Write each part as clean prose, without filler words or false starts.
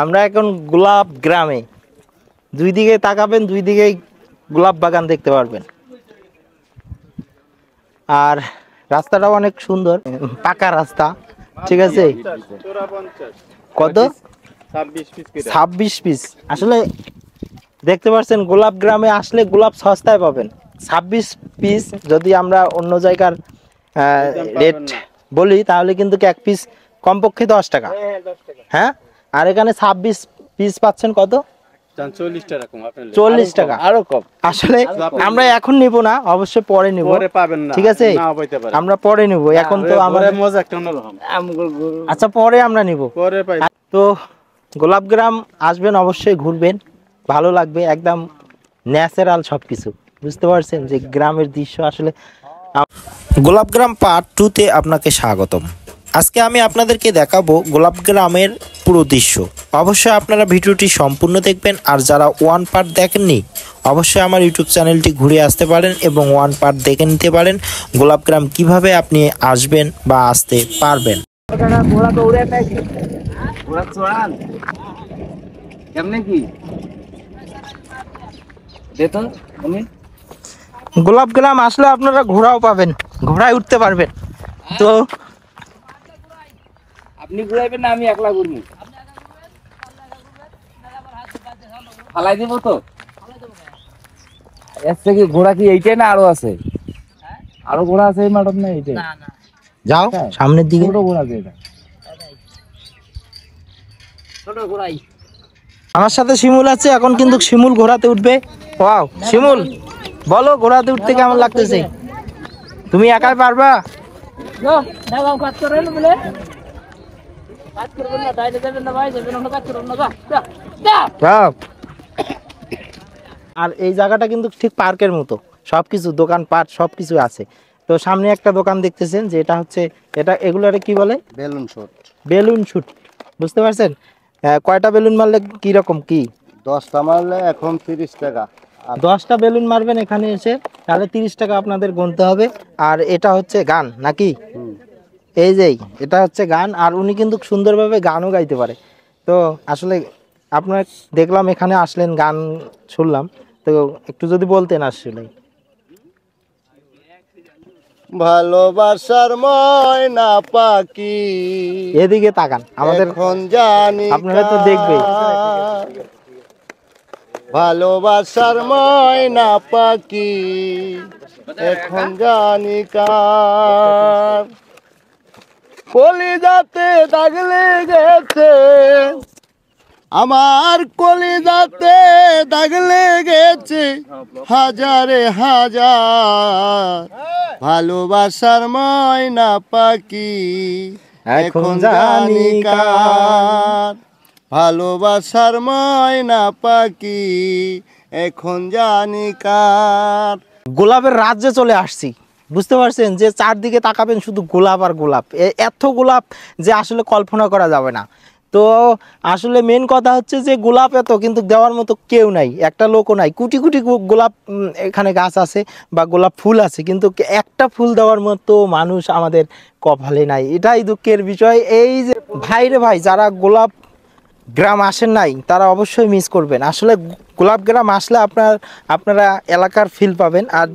আমরা এখন গোলাপ গ্রামে, দুই দিকে তাকাবেন, দুই দিকেই গোলাপ বাগান দেখতে পারবেন। আর রাস্তাটাও অনেক সুন্দর, পাকা রাস্তা, ঠিক আছে। কত? 26 পিস। আসলে দেখতে পাচ্ছেন গোলাপ গ্রামে আসলে গোলাপ সস্তায় পাবেন। 26 পিস যদি আমরা অন্য জায়গার রেট বলি তাহলে কিন্তু এক পিস কমপক্ষে 10 টাকা। হ্যাঁ, আর এখানে 26 পিস পাচ্ছেন কত? 40 টাকা, আরো কম। আসলে আমরা এখন নিব না, অবশ্যই পরে নিব, ঠিক আছে। আমরা পরে নিব, এখন তো আমাদের আচ্ছা পরে আমরা নিব। তো গোলাপ গ্রাম আসবেন, অবশ্যই ঘুরবেন, ভালো লাগবে, একদম ন্যাচারাল সবকিছু, বুঝতে পারছেন যে গ্রামের দৃশ্য। আসলে গোলাপ গ্রাম পার্ট 2-তে আপনাকে স্বাগতম। আজকে আমি আপনাদেরকে দেখাবো গোলাপ গ্রামের পুরো দৃশ্য। অবশ্যই আপনারা ভিডিওটি সম্পূর্ণ দেখবেন, আর যারা ওয়ান পার্ট দেখেননি অবশ্যই আমার ইউটিউব চ্যানেলটি ঘুরে আসতে পারেন এবং ওয়ান পার্ট দেখে নিতে পারেন গোলাপ গ্রাম কিভাবে আপনি আসবেন বা আসতে পারবেন। গোলাপ গ্রাম আসলে আপনারা ঘোড়াও পাবেন, ঘোড়ায় উঠতে পারবেন। তো আপনি ঘুরাইবেন না, আমি একলা ঘুরবো? ফালাই দিব তো। এর থেকে ঘোড়া কি এইটাই না আরো আছে? আরো ঘোড়া আছে এই ম্যাডাম? না এইটাই। যাও সামনের দিকে। ছোট ঘোড়া যেটা, ছোট ঘোড়াই। আমার সাথে শিমুল আছে, এখন কিন্তু শিমুল ঘোড়াতে উঠবে। ওয়াও শিমুল, বলো ঘোড়াতে উঠতে কেমন লাগতেছে? তুমি একাই পারবা? আর এই জায়গাটা কিন্তু ঠিক পার্কের মতো, সবকিছু দোকানপাট সবকিছু আছে। তো সামনে একটা দোকান দেখতেছেন, যে এটা হচ্ছে, এটা এগুলারে কি বলে? Balloon shoot. বেলুন শুট, বুঝতে পারছেন? কয়টা বেলুন মারলে কি রকম কি? 10টা মারলে এখন 30 টাকা। 10টা বেলুন মারবেন এখানে এসে, তাহলে 30 টাকা আপনাদের গুনতে হবে। আর এটা হচ্ছে গান নাকি? এই যে এটা হচ্ছে গান, আর উনি কিন্তু সুন্দরভাবে গানও গাইতে পারে। তো আসলে আপনার দেখলাম এখানে আসলেন, গান শুনলাম, তো একটু যদি বলতেন আসলে। ভালোবাসার ময়না পাখি, এদিকে তাকান, আমাদের এখন জানি আপনারা তো দেখবে। ভালোবাসার ময়না পাখি, এখন জানি কার। কলিজাতে দাগ লেগেছে, আমার কলিজাতে দাগ লেগেছে হাজারে হাজার। ভালোবাসার ময়না পাখি, এখন জানি কার। ভালোবাসার ময়না পাখি, এখন জানি কার। গোলাপের রাজ্যে চলে আসছি, বুঝতে পারছেন? যে চারদিকে তাকাবেন শুধু গোলাপ আর গোলাপ, এত গোলাপ যে আসলে কল্পনা করা যাবে না। তো আসলে মেন কথা হচ্ছে যে গোলাপ এত, কিন্তু দেওয়ার মতো কেউ নাই, একটা লোকও নাই। কোটি কোটি গোলাপ এখানে গাছ আছে বা গোলাপ ফুল আছে, কিন্তু একটা ফুল দেওয়ার মতো মানুষ আমাদের কপালে নাই। এটাই দুঃখের বিষয়। এই যে ভাইরে ভাই, যারা গোলাপ গ্রাম আসেন নাই তারা অবশ্যই মিস করবেন। আসলে গোলাপ গ্রাম আসলে আপনারা এলাকার ফিল পাবেন। আর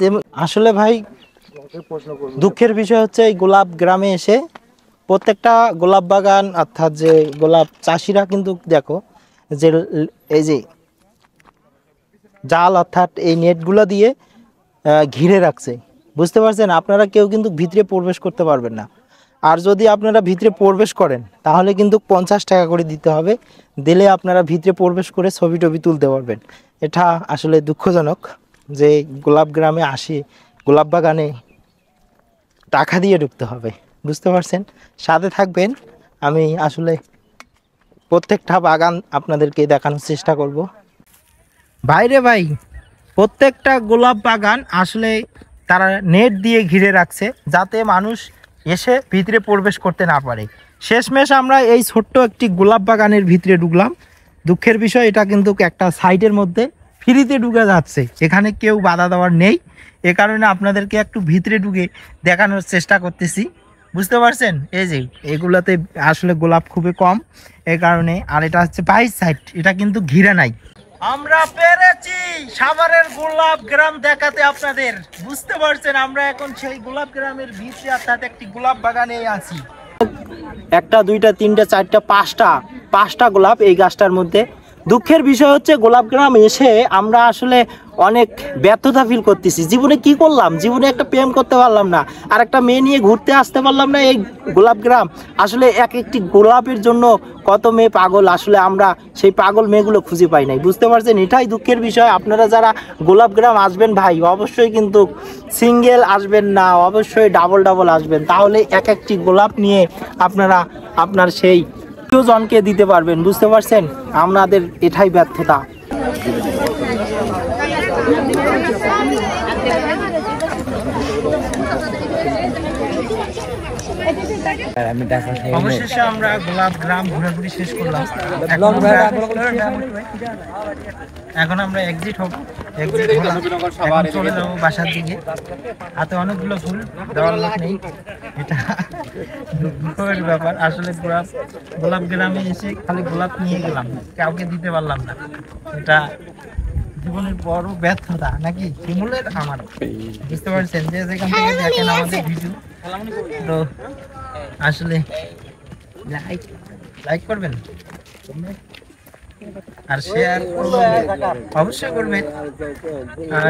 আসলে ভাই দুঃখের বিষয় হচ্ছে এই গোলাপ গ্রামে এসে প্রত্যেকটা গোলাপ বাগান, অর্থাৎ যে গোলাপ চাষিরা কিন্তু দেখো যে এই যে জাল অর্থাৎ এই নেটগুলো দিয়ে ঘিরে রাখছে, বুঝতে পারছেন? আপনারা কেউ কিন্তু ভিতরে প্রবেশ করতে পারবেন না। আর যদি আপনারা ভিতরে প্রবেশ করেন তাহলে কিন্তু 50 টাকা করে দিতে হবে, দিলে আপনারা ভিতরে প্রবেশ করে ছবি টবি তুলতে পারবেন। এটা আসলে দুঃখজনক যে গোলাপ গ্রামে আসি, গোলাপ বাগানে টাকা দিয়ে ঢুকতে হবে, বুঝতে পারছেন? সাথে থাকবেন, আমি আসলে প্রত্যেকটা বাগান আপনাদেরকে দেখানোর চেষ্টা করব। বাইরে ভাই, প্রত্যেকটা গোলাপ বাগান আসলে তারা নেট দিয়ে ঘিরে রাখছে, যাতে মানুষ এসে ভিতরে প্রবেশ করতে না পারে। শেষমেশ আমরা এই ছোট্ট একটি গোলাপ বাগানের ভিতরে ঢুকলাম। দুঃখের বিষয়, এটা কিন্তু একটা সাইডের মধ্যে ফ্রিতে ঢুকে যাচ্ছে, এখানে কেউ বাধা দেওয়ার নেই। এ কারণে আপনাদেরকে একটু ভিতরে ঢুকে দেখানোর চেষ্টা করতেছি। বুঝতে পারছেন? এই যে এগুলাতে আসলে গোলাপ খুবই কম, এই কারণে। আর এটা হচ্ছে 22 সাইড, এটা কিন্তু ঘিরে নাই। আমরা পেরেছি সাভারের গোলাপ গ্রাম দেখাতে আপনাদের, বুঝতে পারছেন? আমরা এখন সেই গোলাপ গ্রামের ভিতরে, অর্থাৎ একটি গোলাপ বাগানে আছি। একটা, দুইটা, তিনটা, চারটা, পাঁচটা গোলাপ এই গাছটার মধ্যে। দুঃখের বিষয় হচ্ছে গোলাপ গ্রাম এসে আমরা আসলে অনেক ব্যর্থতা ফিল করতেছি। জীবনে কি করলাম? জীবনে একটা প্রেম করতে পারলাম না, আর একটা মেয়ে নিয়ে ঘুরতে আসতে পারলাম না এই গোলাপ গ্রাম। আসলে এক একটি গোলাপের জন্য কত মেয়ে পাগল, আসলে আমরা সেই পাগল মেয়েগুলো খুঁজে পাই নাই, বুঝতে পারছেন? এটাই দুঃখের বিষয়। আপনারা যারা গোলাপ গ্রাম আসবেন ভাই, অবশ্যই কিন্তু সিঙ্গেল আসবেন না, অবশ্যই ডাবল আসবেন, তাহলে এক একটি গোলাপ নিয়ে আপনারা আপনার সেই জনকে দিতে পারবেন, বুঝতে পারছেন? আমাদের এটাই ব্যর্থতা। আমি দেখা অবশেষে আমরা গোলাপ গ্রাম ঘোরাঘুরি শেষ করলাম। এখন আমরা এক্সিট হব, এক্সিট হলাম, এখন চলে যাবো বাসার দিকে। হাতে অনেকগুলো ফুল, দেওয়ার লোক নেই, এটা দুঃখের ব্যাপার। আসলে গোলাপ গ্রামে এসে খালি গোলাপ নিয়ে গেলাম, কাউকে দিতে পারলাম না। এটা জীবনের বড় ব্যর্থতা নাকি শিমুলের আমার, বুঝতে পারছেন? যে যেখান থেকে দেখেন আমাদের ভিডিও, তো আসলে লাইক করবেন আর শেয়ার অবশ্যই করবেন, আর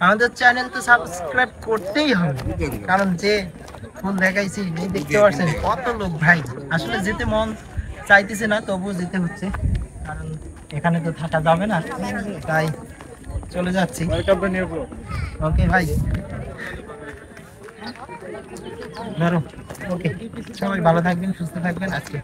আমাদের চ্যানেল তো সাবস্ক্রাইব করতেই হবে, কারণ যে ফুল দেখাইছি দেখতে পাচ্ছেন কত লোক ভাই। আসলে যেতে মন চাইতেছে না, তবুও যেতে হচ্ছে, কারণ এখানে তো থাকা যাবে না, তাই চলে যাচ্ছি। ওকে ভাই, ধরো। ওকে, সবাই ভালো থাকবেন, সুস্থ থাকবেন। আজকে